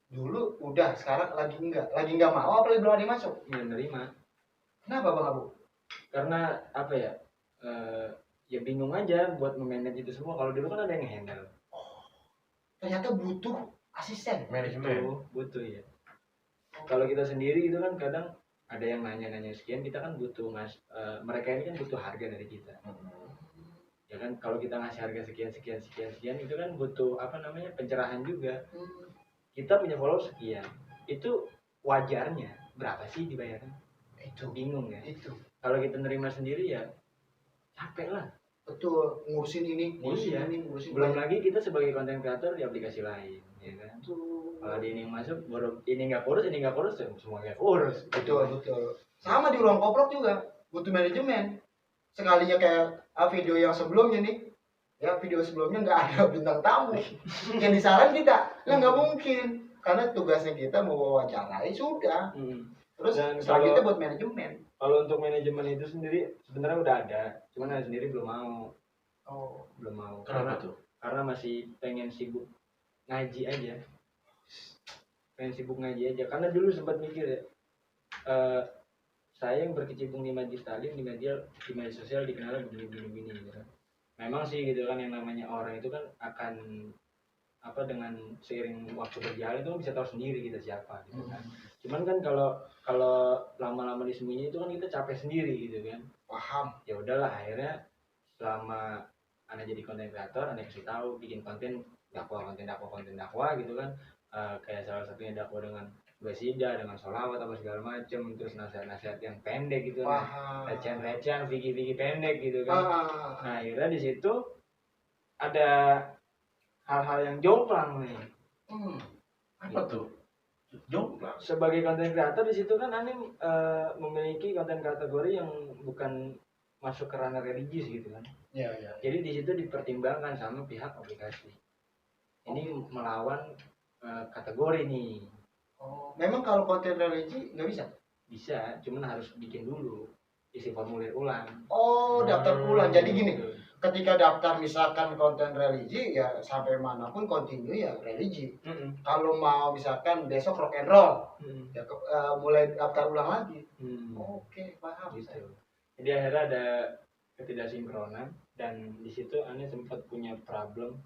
Dulu udah, sekarang lagi enggak mau, apalagi belum ada yang masuk. Nggak nerima. Kenapa Bang Abu? Karena ya bingung aja buat memanage itu semua. Kalau dulu kan ada yang handle. Ternyata butuh asisten. Manajemen. Butuh ya. Kalau kita sendiri itu kan kadang ada yang nanya sekian, kita kan butuh mereka ini kan butuh harga dari kita. Ya kan, kalau kita ngasih harga sekian itu kan butuh pencerahan juga. Kita punya follow sekian, itu wajarnya berapa sih dibayarnya? Itu Bingung ya. itu Kalau kita nerima sendiri ya capek lah. betul, ngurusin ini, ngurusin Iya. ini, ngurusin Belum ini. lagi kita sebagai konten kreator di aplikasi lain, ya kan. Kalau di ini yang masuk, baru ini nggak kurus, ya semua nggak kurus. Betul. Sama di ruang koprok juga butuh manajemen. Sekalinya kayak video yang sebelumnya nih, ya video sebelumnya nggak ada bintang tamu, yang disaran kita, lah nggak mungkin, karena tugasnya kita mau wawancarai sudah. Terus Dan selanjutnya kalau- buat manajemen. Kalau untuk manajemen itu sendiri sebenarnya udah ada, cuman saya sendiri belum mau. Belum mau. Kenapa tuh? Karena masih pengen sibuk ngaji aja. Pengen sibuk ngaji aja. Karena dulu sempat mikir ya, saya yang berkecimpung di majlis taklim di media sosial dikenal begini gitu kan. Memang sih gitu kan, yang namanya orang itu kan akan dengan seiring waktu berjalan itu kan bisa tahu sendiri kita siapa gitu kan. Cuman kan kalau lama-lama disembunyi itu kan kita capek sendiri gitu kan. Paham. Ya udahlah, akhirnya selama Anda jadi konten kreator, Anda kasih tahu bikin konten dakwah gitu kan. Kayak salah satunya dakwah dengan bersida, dengan sholawat apa segala macam, terus nasihat-nasihat yang pendek gitu, Paham. recehan fikih pendek gitu kan. Nah akhirnya di situ ada hal-hal yang jomplang nih. Apa tuh? Jomplang. Sebagai konten kreator di situ kan Anda memiliki konten kategori yang bukan masuk ke ranah religius gitu kan. Iya. Jadi di situ dipertimbangkan sama pihak aplikasi. Ini melawan kategori nih. Memang kalau konten religi nggak bisa. Bisa, cuman harus bikin dulu, isi formulir ulang. Daftar ulang. Jadi gini, Gitu. ketika daftar misalkan konten religi ya sampai manapun continue ya religi. Kalau mau misalkan besok rock and roll ya mulai daftar ulang lagi. Oke, paham. Gitu. Jadi akhirnya ada ketidaksinkronan, dan di situ Ane sempat punya problem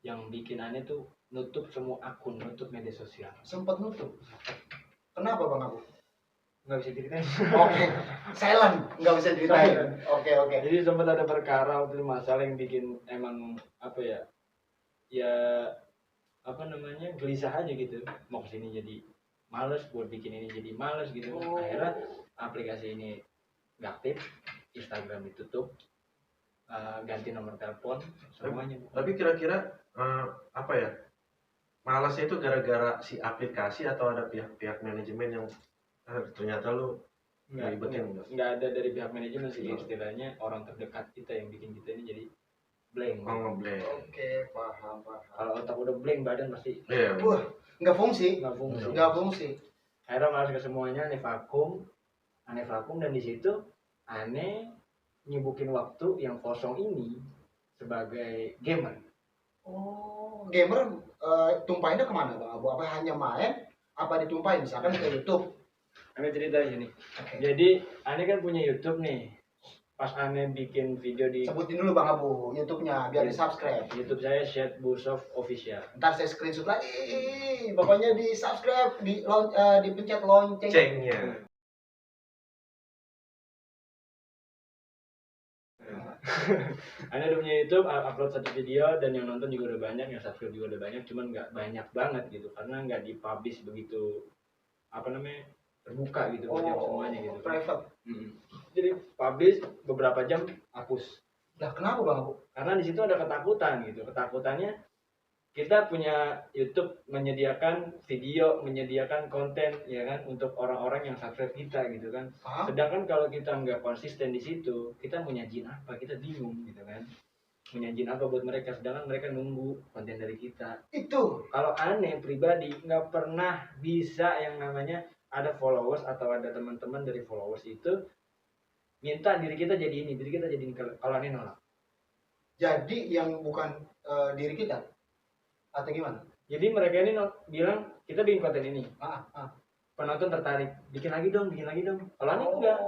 yang bikin Ane tuh nutup semua akun, nutup media sosial. Sempat nutup. Kenapa Bang Abu? Nggak bisa ceritain. Oke, silent, nggak bisa ceritain. Oke. Jadi sempat ada perkara waktu itu, masalah yang bikin emang gelisah aja gitu. Mau kesini jadi males, buat bikin ini jadi males gitu. Akhirnya aplikasi ini nggak aktif, Instagram ditutup, ganti nomor telepon, semuanya. Tapi kira-kira malasnya itu gara-gara si aplikasi atau ada pihak manajemen yang ternyata lu ngeribetin? Nggak ada dari pihak manajemen sih, istilahnya orang terdekat kita yang bikin kita ini jadi blank. Ngeblank. Oke, paham. Kalau otak udah blank, badan pasti Iya. Wah, nggak fungsi. nggak fungsi. Akhirnya malas ke semuanya, aneh vakum, dan di situ aneh nyibukin waktu yang kosong ini sebagai gamer. Gamer tumpahinnya kemana Bang Abu? Apa hanya main? Apa ditumpahin? Misalkan ke YouTube. Aneh cerita sini. Oke. Jadi aneh kan punya YouTube nih. Pas aneh bikin video di Sebutin dulu Bang Abu YouTube-nya biar di subscribe. YouTube saya Syed Busov Official. Ntar saya screenshot lagi. Pokoknya di subscribe, dipencet lonceng. Cengnya. Anda udah punya YouTube, upload satu video, dan yang nonton juga udah banyak, yang subscribe juga udah banyak, cuman nggak banyak banget gitu, karena nggak dipublish begitu terbuka gitu buat yang semuanya gitu. Private. Jadi publish beberapa jam hapus. Lah kenapa Bang Abu? Karena di situ ada ketakutan gitu. Ketakutannya kita punya YouTube menyediakan video, menyediakan konten ya kan untuk orang-orang yang subscribe kita gitu kan. Sedangkan kalau kita nggak konsisten di situ, kita mau nyajiin apa? Kita bingung gitu kan. Mau nyajiin apa buat mereka, sedangkan mereka nunggu konten dari kita. Itu. Kalau aneh pribadi nggak pernah bisa yang namanya ada followers atau ada teman-teman dari followers itu minta diri kita jadi ini. Kalau aneh nolak. Jadi yang bukan diri kita atau gimana? Jadi mereka ini bilang kita bikin konten ini. Penonton tertarik, bikin lagi dong. Kalau aneh enggak,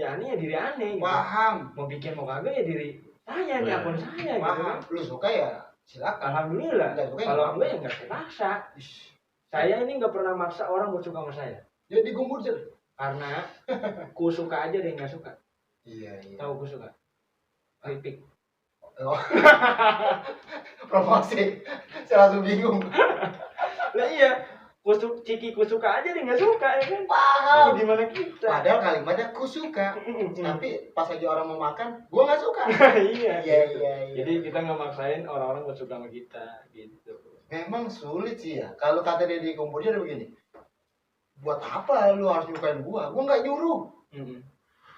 ya aneh ya diri aneh. Gitu. Paham. Mau bikin mau kagak ya diri saya, nih akun saya. Paham. Gitu. Lu suka ya silakan. Alhamdulillah. Kalau enggak ya nggak saya paksa. Saya ini nggak pernah maksa orang buat suka sama saya. Jadi gumbur. Karena ku suka aja deh nggak suka. Iya. Tahu ku suka. Kritik. Promosi. Saya langsung bingung. Lah iya. Ciki ku suka aja deh nggak suka ya kan. Paham. Gimana kita? Padahal kalimatnya ku suka. Tapi pas lagi orang mau makan, gua nggak suka. Iya. Iya. Jadi kita nggak maksain orang-orang buat suka sama kita gitu. Memang sulit sih ya. Kalau kata Deddy Kumpulnya ada begini. buat apa lu harus nyukain gua nggak nyuruh Mm-mm.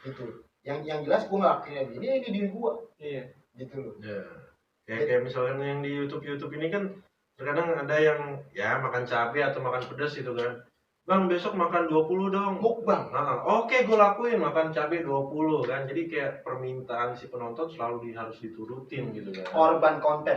gitu. Yang jelas gua nggak kayak gini, ini diri gua Iya. gitu loh. Ya. Kayak misalkan yang di YouTube ini kan terkadang ada yang ya makan cabai atau makan pedas gitu kan. Bang, besok makan 20 dong. Mukbang. Nah, oke, gue lakuin makan cabai 20 kan. Jadi kayak permintaan si penonton selalu harus diturutin gitu kan. Korban konten.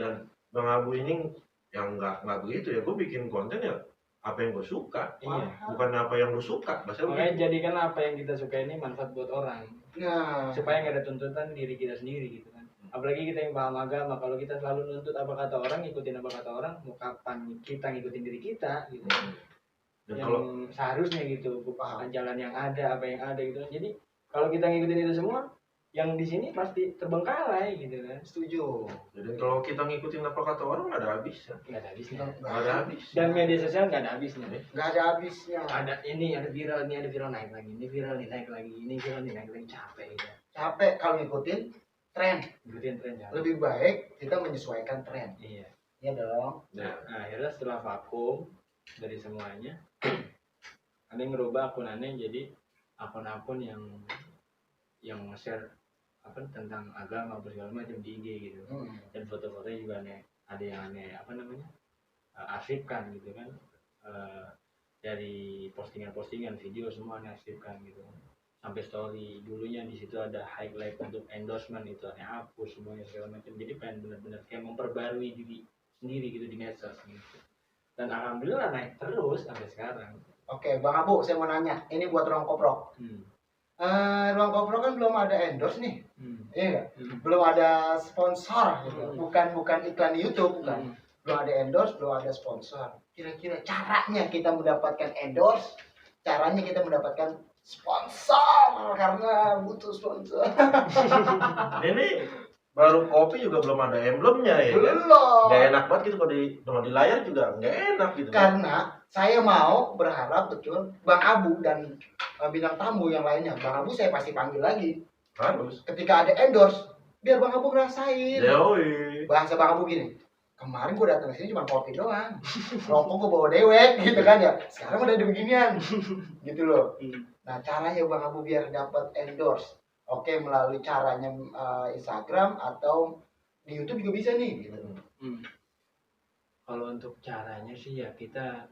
Dan Bang Abu ini yang nggak begitu ya. Gue bikin konten ya apa yang gue suka. Iya. Bukan apa yang lu suka. Makanya jadikan apa yang kita suka ini manfaat buat orang. Nah, Supaya nggak ada tuntutan diri kita sendiri gitu kan. Apalagi kita yang paham agama, kalau kita selalu nuntut apa kata orang, ngikutin apa kata orang, mau kapan kita ngikutin diri kita gitu. Dan Yang kalau seharusnya gitu, bukan jalan yang ada, apa yang ada gitu. Jadi kalau kita ngikutin itu semua, yang di sini pasti terbengkalai gitu kan. setuju. jadi kalau kita ngikutin apa kata orang nggak ada habisnya. Nggak ada habisnya. Nggak ada habisnya. Dan media sosial nggak ada habisnya. Nggak ada habisnya. Ada ini, ada viral, ini ada viral naik lagi, ini viral nih naik lagi, ini viral nih naik lagi, capek gitu. Capek kalau ngikutin tren. Ikutin tren capek. Lebih baik kita menyesuaikan tren. Iya. Iya dong. Ya. Nah, akhirnya setelah vakum dari semuanya, ada yang ngerubah akun aneh jadi akun-akun yang share apa tentang agama apa segala macam di IG gitu. Dan foto-fotonya juga aneh, ada yang aneh apa namanya arsipkan gitu kan. Dari postingan-postingan video semua aneh arsipkan gitu. Sampai story dulunya di situ ada highlight untuk endorsement itu aneh hapus semuanya segala macam. Jadi pengen benar-benar kayak memperbarui diri sendiri gitu di medsos gitu. Dan alhamdulillah naik terus sampai sekarang. Oke, Bang Abu, saya mau nanya. Ini buat Ruang Koprok. Ruang Koprok kan belum ada endorse nih. Iya nggak? Belum ada sponsor gitu. Bukan iklan di YouTube, bukan. Belum ada endorse, belum ada sponsor. Kira-kira caranya kita mendapatkan endorse, caranya kita mendapatkan sponsor karena butuh sponsor. Ini baru kopi juga belum ada emblemnya ya. Belum. Gak enak banget gitu kalau di layar juga nggak enak gitu. Karena saya mau berharap betul Bang Abu dan bintang tamu yang lainnya. Bang Abu saya pasti panggil lagi. Harus. Ketika ada endorse, biar Bang Abu ngerasain. Yoi. Bahasa Bang Abu gini. Kemarin gue datang ke sini cuma kopi doang. Rokok gue bawa dewek gitu kan ya. Sekarang udah ada beginian. Gitu loh. Nah, caranya Bang Abu biar dapat endorse. Oke, melalui caranya Instagram atau di YouTube juga bisa nih gitu. Kalau untuk caranya sih ya kita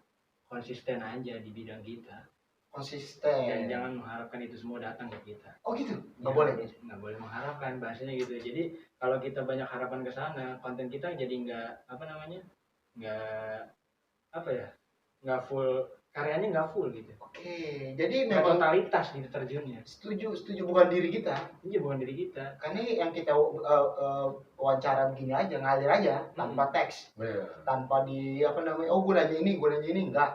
konsisten aja di bidang kita. Konsisten. Dan jangan mengharapkan itu semua datang ke kita. Oh gitu? Nggak Ya, boleh? Nggak boleh mengharapkan bahasanya gitu. Jadi kalau kita banyak harapan ke sana, konten kita jadi nggak apa namanya, nggak full, karyanya nggak full gitu. Oke, jadi Nggak memang totalitas gitu terjunnya. setuju bukan diri kita. Iya bukan diri kita. Karena yang kita wawancara begini aja, ngalir aja tanpa teks, Iya. tanpa di apa namanya, oh gue nanya ini enggak.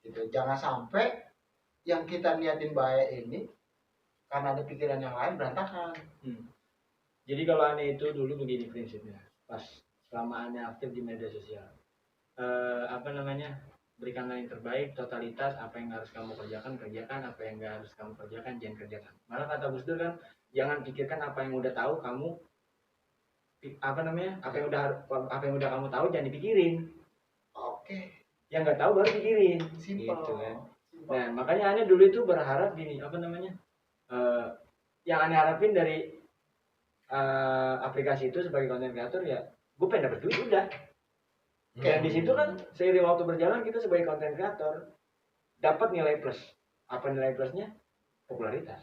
Gitu. Jangan sampai yang kita niatin baik ini karena ada pikiran yang lain berantakan. Jadi kalau aneh itu dulu begini prinsipnya. Pas selama aneh aktif di media sosial, berikanlah yang terbaik, totalitas, apa yang harus kamu kerjakan, apa yang nggak harus kamu kerjakan, jangan kerjakan. Malah kata Gus Dur kan, jangan pikirkan apa yang udah tahu kamu, apa yang udah kamu tahu jangan dipikirin. Oke, Yang nggak tahu baru pikirin. simpel. Gitu kan. Nah makanya aneh dulu itu berharap gini, yang aneh harapin dari aplikasi itu sebagai content creator ya, gue pengen dapet duit udah. Dan di situ kan seiring waktu berjalan kita sebagai content creator dapat nilai plus. Apa nilai plusnya? Popularitas.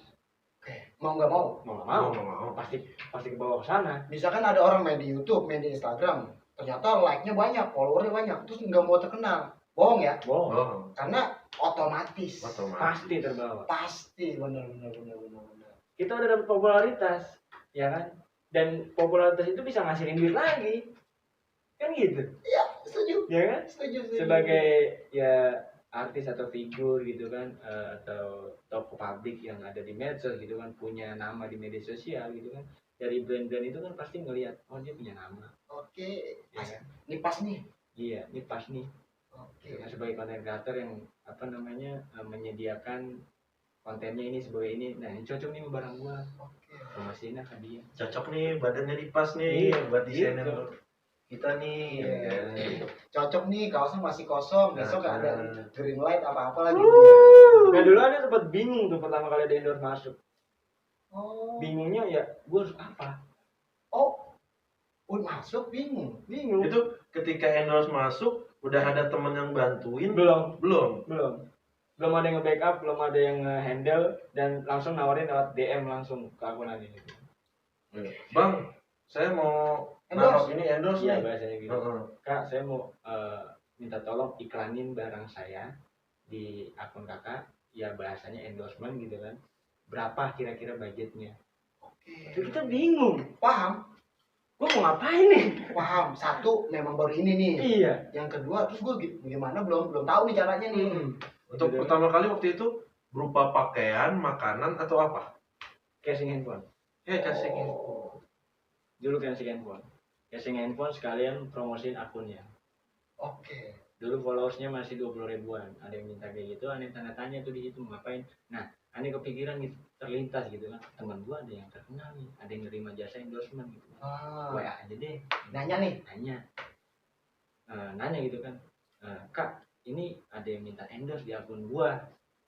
Oke, mau nggak mau. Mau nggak mau. Pasti ke bawah ke sana. Misalkan ada orang main di YouTube, main di Instagram, ternyata like-nya banyak, followernya banyak, terus nggak mau terkenal. Bohong ya? Bohong. Oh, Karena otomatis. Pasti terbawa. Pasti, benar. Kita udah dapat popularitas, ya kan? Dan popularitas itu bisa ngasilin duit lagi. Kan gitu. Iya, setuju. Ya kan? Setuju. Sebagai ya artis atau figur gitu kan, atau tokoh publik yang ada di medsos gitu kan, punya nama di media sosial gitu kan, dari brand-brand itu kan pasti ngelihat, oh dia punya nama. Oke, Ya kan? ini pas nih. Iya, ini pas nih. Oke. Gitu kan, sebagai content creator yang menyediakan kontennya ini sebagai ini, nah ini cocok nih sama barang gua, Oke. promosiinnya ke dia. cocok nih badannya dipas nih Iya, buat desainer. gitu. kita nih. Iya. Ya kan? Cocok nih, kaosnya masih kosong, besok Nah, ada green light apa-apa lagi. Nah dulu ada sempat bingung tuh pertama kali ada endorse masuk. Oh, Bingungnya ya, gue harus apa? oh, masuk bingung. Bingung. Itu ketika endorse masuk, udah ada temen yang bantuin? Belum. Belum. Belum ada yang nge-backup, belum ada yang nge-handle, dan langsung nawarin lewat DM langsung ke akun aja gitu. Bang, saya mau Endorse? naruh ini endorse Iya nih. bahasanya gitu. Heeh. Kak, saya mau minta tolong iklanin barang saya di akun kakak. Ya bahasanya endorsement gitu kan. Berapa kira-kira budgetnya? Oke. Jadi kita bingung. Paham? Gue mau ngapain nih? Paham. Satu memang baru ini nih. Iya. Yang kedua, terus gue gimana belum tahu nih caranya nih. Untuk Gitu. pertama kali waktu itu berupa pakaian, makanan atau apa? Casing handphone. Casing. Dulu casing handphone. Casing handphone sekalian promosiin akunnya. Oke. Dulu followersnya masih 20 ribuan. Ada yang minta kayak gitu, ada yang tanda tanya tuh di situ mau ngapain. Nah, aneh kepikiran gitu, terlintas gitu kan. Teman gua ada yang terkenal nih, ada yang nerima jasa endorsement gitu. Ah, WA aja deh. nanya nih. Nanya gitu kan. Kak, ini ada yang minta endorse di akun gua.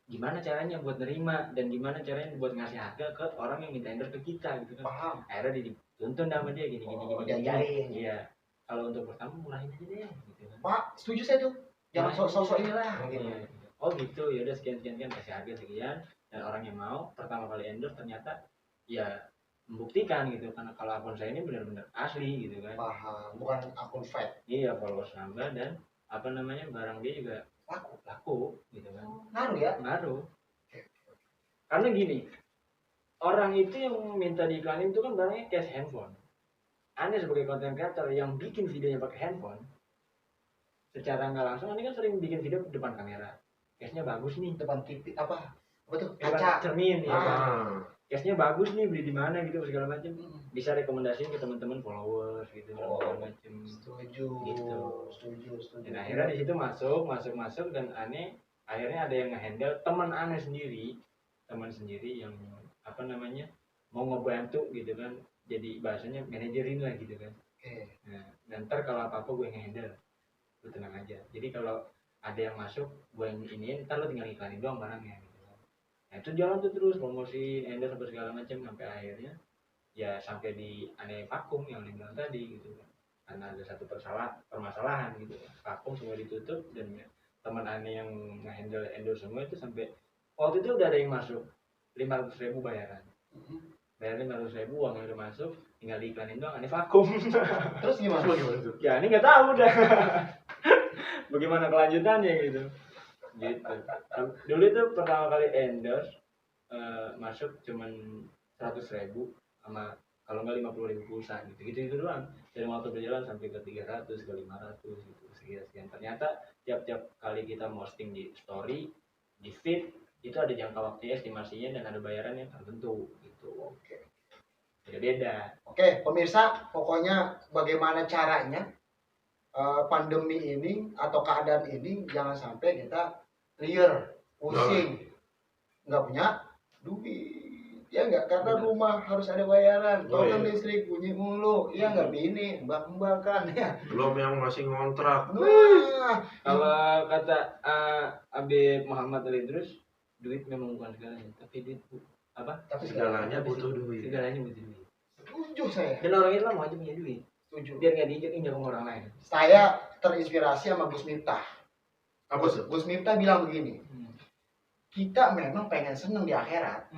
Gimana caranya buat nerima dan gimana caranya buat ngasih harga ke orang yang minta endorse ke kita gitu kan. Paham. Akhirnya dituntun sama dia gini. Diajarin. Iya. Kalau untuk pertama mulain aja deh gitu kan. Pak, setuju saya tuh. Jangan sok-sok inilah. Gitu. Iya. Oh gitu, ya udah sekian kasih harga sekian, dan orang yang mau pertama kali endorse ternyata ya membuktikan gitu, karena kalau akun saya ini benar-benar asli gitu kan. Paham. Bukan akun fake. Iya, followers nambah dan apa namanya barang dia juga laku gitu kan. Ngaruh ya? Ngaruh. Karena gini, orang itu yang minta diiklanin itu kan barangnya case handphone. Anda sebagai content creator yang bikin videonya pakai handphone, secara nggak langsung Anda kan sering bikin video depan kamera. Case-nya bagus nih. Depan TV apa? Apa tuh? Depan Kaca. cermin ya. Ah. Case-nya bagus nih, beli di mana gitu segala macam. Bisa rekomendasiin ke teman-teman followers gitu segala macam. Setuju. Gitu. Setuju. Dan akhirnya di situ masuk dan aneh akhirnya ada yang nge-handle teman aneh sendiri yang apa namanya mau ngebantu gitu kan, jadi bahasanya manajerin lah gitu kan. Oke. Nah, dan ntar kalau apa gue yang handle, lu tenang aja. Jadi kalau ada yang masuk gue yang iniin, ntar lu tinggal iklanin doang barangnya gitu kan. Nah itu jalan tuh terus promosi endorse apa segala macam sampai akhirnya ya sampai di aneh vakum yang bilang tadi gitu kan. Karena ada satu permasalahan gitu kan. Vakum semua ditutup dan teman aneh yang nge-handle endorse semua itu sampai waktu itu udah ada yang masuk 500.000 bayaran. Bayaran 500.000, uangnya udah masuk, tinggal diiklanin doang, aneh vakum. Terus gimana? Tuh? Ya ini nggak tahu dah bagaimana kelanjutannya gitu. Dulu itu pertama kali endorse masuk cuman 100.000 sama kalau nggak 50.000 pulsa gitu doang. Dan waktu berjalan sampai ke 300 ke 500 gitu sekian. Ternyata tiap kali kita posting di story, di feed itu ada jangka waktu estimasinya dan ada bayaran yang tertentu gitu. Oke. Beda-beda. Oke, pemirsa, pokoknya bagaimana caranya pandemi ini atau keadaan ini jangan sampai kita liar, pusing, nggak punya duit, ya nggak, karena rumah harus ada bayaran, token listrik bunyi mulu, ya nggak, bini mbak kan ya. Belum yang masih ngontrak. Nah, Kalau kata Habib Muhammad Ali Idrus, duit memang bukan segalanya, tapi duit apa? tapi Segalanya butuh duit. Segalanya butuh duit. setuju saya, Dan orang Islam wajib punya duit, setuju. biar nggak diinjak sama orang lain. Saya terinspirasi sama Gus Miftah. Apa tuh? Gus Miftah bilang begini, kita memang pengen seneng di akhirat,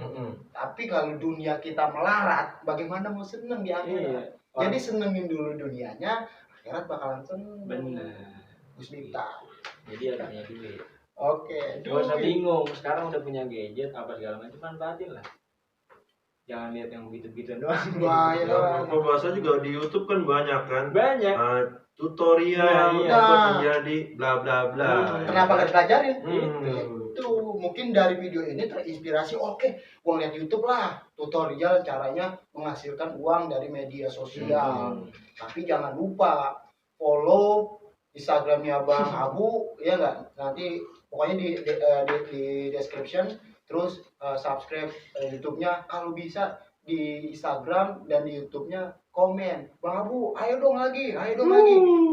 tapi kalau dunia kita melarat, bagaimana mau seneng di akhirat? Iya. Jadi senengin dulu dunianya, akhirat bakalan seneng. Bener. Gus Miftah. Jadi harus punya duit. Oke, Gak usah duit. bingung, sekarang udah punya gadget apa segala macam, manfaatin lah. Jangan lihat yang begitu-begitu doang. Wah, ya. Apa bahasa juga di YouTube kan banyak kan? Banyak. Tutorial Nah, iya. untuk menjadi bla bla bla. Kenapa nggak dipelajarin? Hmm. Itu mungkin dari video ini terinspirasi. Oke, gua lihat YouTube lah, tutorial caranya menghasilkan uang dari media sosial. Tapi jangan lupa follow Instagramnya Bang Abu, ya nggak? Nanti pokoknya di description. Terus subscribe YouTube-nya, kalau bisa di Instagram dan di YouTube-nya komen, Bang Abu, ayo dong lagi,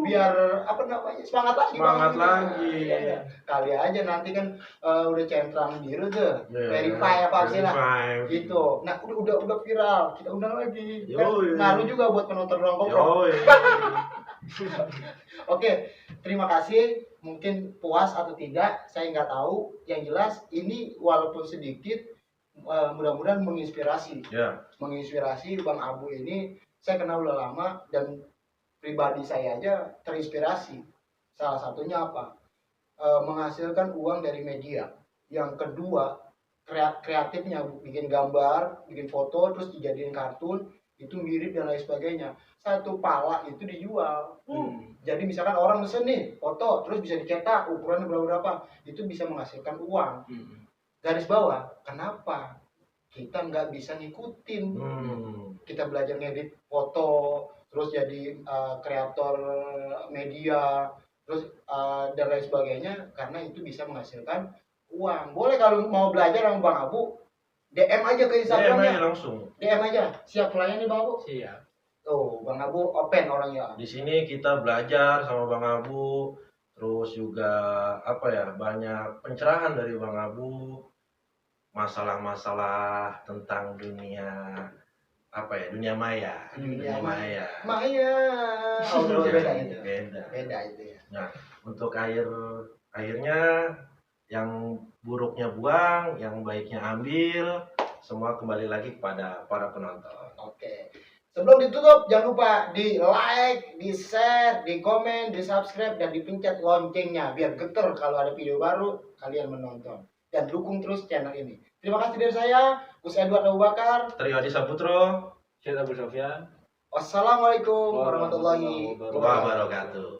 biar apa namanya semangat lagi. Semangat Bang. lagi. Ya, kali aja nanti kan udah centang biru tuh, Yeah, verify apa sih lah, verify. gitu. Nah udah viral, kita undang lagi. Kan Yoi. ngaruh juga buat penonton ruang koprok. Yoi. Oke, terima kasih. Mungkin puas atau tidak, saya nggak tahu. Yang jelas ini walaupun sedikit, mudah-mudahan menginspirasi. Ya. Menginspirasi Bang Abu ini. Saya kenal udah lama dan pribadi saya aja terinspirasi. Salah satunya apa? Menghasilkan uang dari media. Yang kedua, kreatifnya, bikin gambar, bikin foto, terus dijadiin kartun, itu mirip dan lain sebagainya. Satu pala itu dijual. Jadi misalkan orang mesen nih foto, terus bisa dicetak ukurannya berapa, itu bisa menghasilkan uang. Garis bawah, kenapa kita nggak bisa ngikutin? Kita belajar ngedit foto, terus jadi kreator media, terus dan lain sebagainya, karena itu bisa menghasilkan uang. Boleh kalau mau belajar sama Bang Abu, DM aja ke DM Instagramnya. aja langsung. DM aja, siap melayani Bang Abu. Siap. Tuh, Bang Abu open orangnya. Di sini kita belajar sama Bang Abu, terus juga apa ya, banyak pencerahan dari Bang Abu, masalah-masalah tentang dunia apa ya, dunia maya. Dunia maya. Maya. Oh, beda itu. Beda. Beda itu ya. Nah, untuk airnya yang buruknya buang, yang baiknya ambil, semua kembali lagi kepada para penonton. Oke. Sebelum ditutup, jangan lupa di like, di share, di komen, di subscribe, dan dipencet loncengnya biar geter kalau ada video baru kalian menonton. Dan dukung terus channel ini. Terima kasih dari saya, Gus Edward Abu Bakar. Trio Adi Saputro, Syed Abu Sofyan. Wassalamualaikum warahmatullahi wabarakatuh. wabarakatuh.